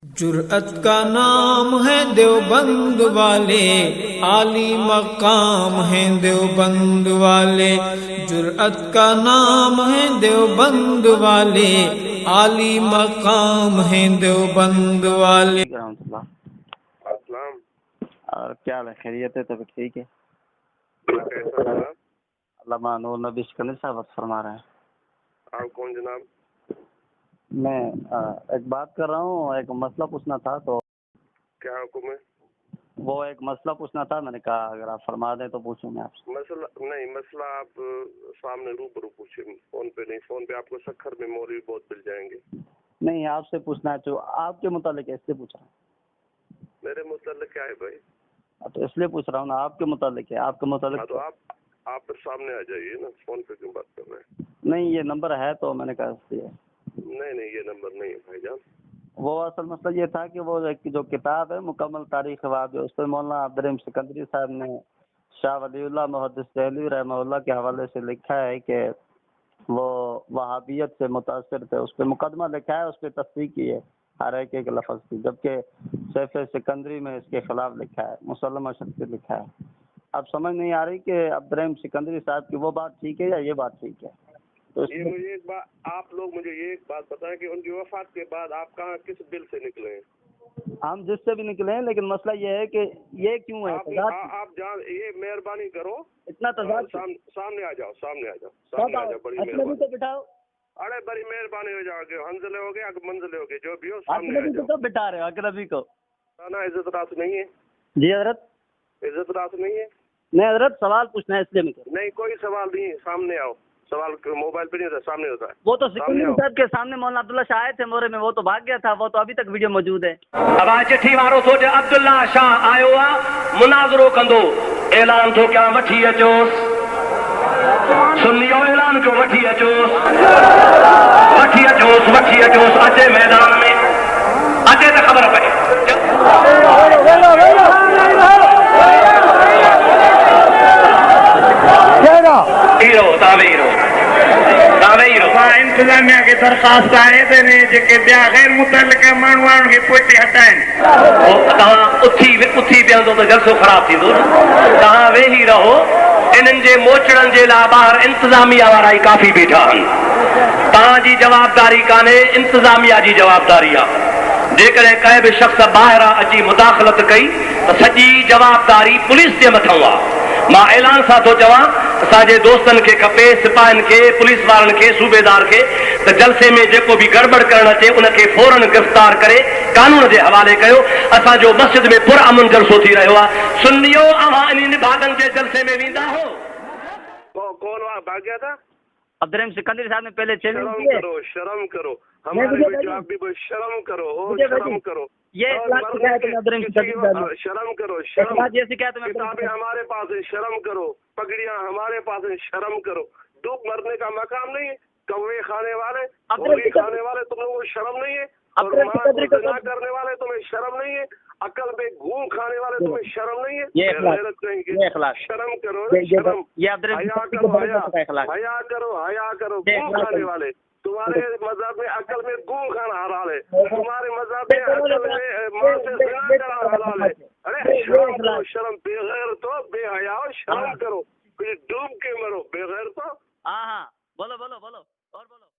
جرأت کا نام ہے دیوبند والے، عالی مقام ہے دیوبند والے۔ جرأت کا نام ہے دیوبند والے، عالی مقام ہے دیوبند والے۔ رحمۃ اللہ السلام۔ اور کیا حال ہے؟ خیریت ہے؟ طبیعت ٹھیک ہے؟ کیسا جناب؟ علامہ نور نبی سکندری صاحب بات فرما رہے ہیں۔ آپ کون جناب؟ میں ایک بات کر رہا ہوں، ایک مسئلہ پوچھنا تھا۔ تو کیا حکم ہے؟ وہ ایک مسئلہ پوچھنا تھا، میں نے کہا اگر آپ فرما دیں تو پوچھوں میں آپ سے۔ مسئلہ آپ سامنے روبرو پوچھیں، فون پہ نہیں۔ فون پہ آپ کو سکھر میں مولوی بہت مل جائیں گے۔ نہیں، آپ سے پوچھنا ہے تو آپ کے متعلق اس سے پوچھ رہا ہوں۔ میرے متعلق کیا ہے بھائی؟ تو اس لیے پوچھ رہا ہوں نا، آپ کے متعلق ہے۔ آپ کے متعلق تو آپ پھر سامنے آ جائیے نا، فون پہ کیوں بات کر رہے ہیں؟ نہیں، یہ نمبر ہے تو میں نے کہا اس لیے۔ نہیں، یہ نمبر نہیں ہے بھائی جان۔ وہ اصل مسئلہ یہ تھا کہ وہ جو کتاب ہے مکمل تاریخ وہاب، اس پہ مولانا عبدالرحیم سکندری صاحب نے شاہ ولی اللہ محدث دہلوی رحمہ اللہ کے حوالے سے لکھا ہے کہ وہ وہابیت سے متاثر تھے۔ اس پہ مقدمہ لکھا ہے، اس پہ تصدیق کی ہے ہر ایک لفظ کی، جبکہ سیف سکندری میں اس کے خلاف لکھا ہے، مسلمہ شخص لکھا ہے۔ اب سمجھ نہیں آ رہی کہ عبدالرحیم سکندری صاحب کی وہ بات ٹھیک ہے یا یہ بات ٹھیک ہے۔ تو یہ مجھے ایک بات، آپ لوگ مجھے یہ ایک بات بتائیں کہ ان کی وفات کے بعد آپ کہاں کس بل سے نکلے ہیں؟ ہم جس سے بھی نکلے ہیں، لیکن مسئلہ یہ ہے کہ یہ کیوں ہے آپ جان، یہ مہربانی کرو اتنا تضاد؟ سامنے آ جاؤ، سامنے آ جاؤ، بڑی مہربانی۔ تو بٹھاؤ، ارے بڑی مہربانی ہو جاؤ گے، حنزلے ہو گئے، منزلے ہو گئے، جو بھی ہو سامنے آ اجنبی جاؤ۔ کو بٹھا رہے ہو اجنبی کو؟ نا عزت راس نہیں ہے جی حضرت، عزت راس نہیں ہے۔ نہیں حضرت، سوال پوچھنا ہے اس لیے میں کہہ رہا ہوں۔ نہیں، کوئی سوال نہیں ہے، سامنے آؤ۔ سوال موبائل پہ نہیں ہوتا، سامنے ہوتا ہے۔ وہ تو سکندری صاحب کے سامنے مولانا عبداللہ شاہ آئے تھے مورے میں، وہ تو بھاگ گیا تھا، وہ تو ابھی تک ویڈیو موجود ہے۔ اب چٹھی وارو سوچ عبداللہ شاہ آیو آ، مناظرو کندو، اعلان تو کیا وٹھی اچوس، سنیو اعلان کو وٹھی اچوس، اچے میدان میں، اچے تو خبر پئے۔ انتظامیہ کے درخواست آئے تھے جے بیا غیر متعلقہ مانوان کے پوٹے ہٹائیں۔ اتھی بیاندو تو جلسو خراب تھی دو، تہاں وہی رہو۔ انہن جے موچڑن جے لا باہر انتظامیہ وارا ہی کافی بیٹھا ہن۔ تہاں جی جوابداری کانے، انتظامیہ جی جوابداری آ۔ جیکڈیں کہیں بھی شخص باہر اچی مداخلت کئی تو سجی جوابداری پولیس کے متھوں آ۔ ماں اعلان سا تو چواں اساجے دوستن کے کھپے، سپاہن کے، پولیس وارن کے، صوبے دار کے، تو جلسے میں جیکو بھی گڑبڑ کرن اچے ان کے فوراً گرفتار کرے قانون دے حوالے کیو۔ اساں جو مسجد میں پر امن جلسو تھی رہیو آ۔ سنیو اوہاں انہی نبھاگن کے جلسے میں ویندا ہو۔ کون وہاں بھاگ گیا تھا؟ عبدالرحیم سکندری صاحب نے پہلے چیلنج شرم کیے۔ کرو، شرم کرو، ہمارے بیٹے آپ بھی شرم کرو، شرم کرو۔ یہ اخلاق شکایت ہے عبدالرحیم سکندری صاحب، شرم کرو، شرم۔ اخلاق یہ شکایت ہے۔ کتابیں ہمارے پاس ہیں، شرم کرو۔ پگڑیاں ہمارے پاس ہیں، شرم کرو۔ دھوپ مرنے کا مقام نہیں ہے۔ کوے کھانے والے، ہولی کھانے والے، تم لوگوں کو شرم نہیں ہے؟ اور ماں کو زنا کرنے والے تمہیں شرم نہیں ہے؟ عقل پہ گھوم کھانے والے تمہیں شرم نہیں ہے؟ یہ اخلاق، شرم کرو، شرم۔ یہ حیا کرو، حیا کرو، گھوم کھانے والے تمہارے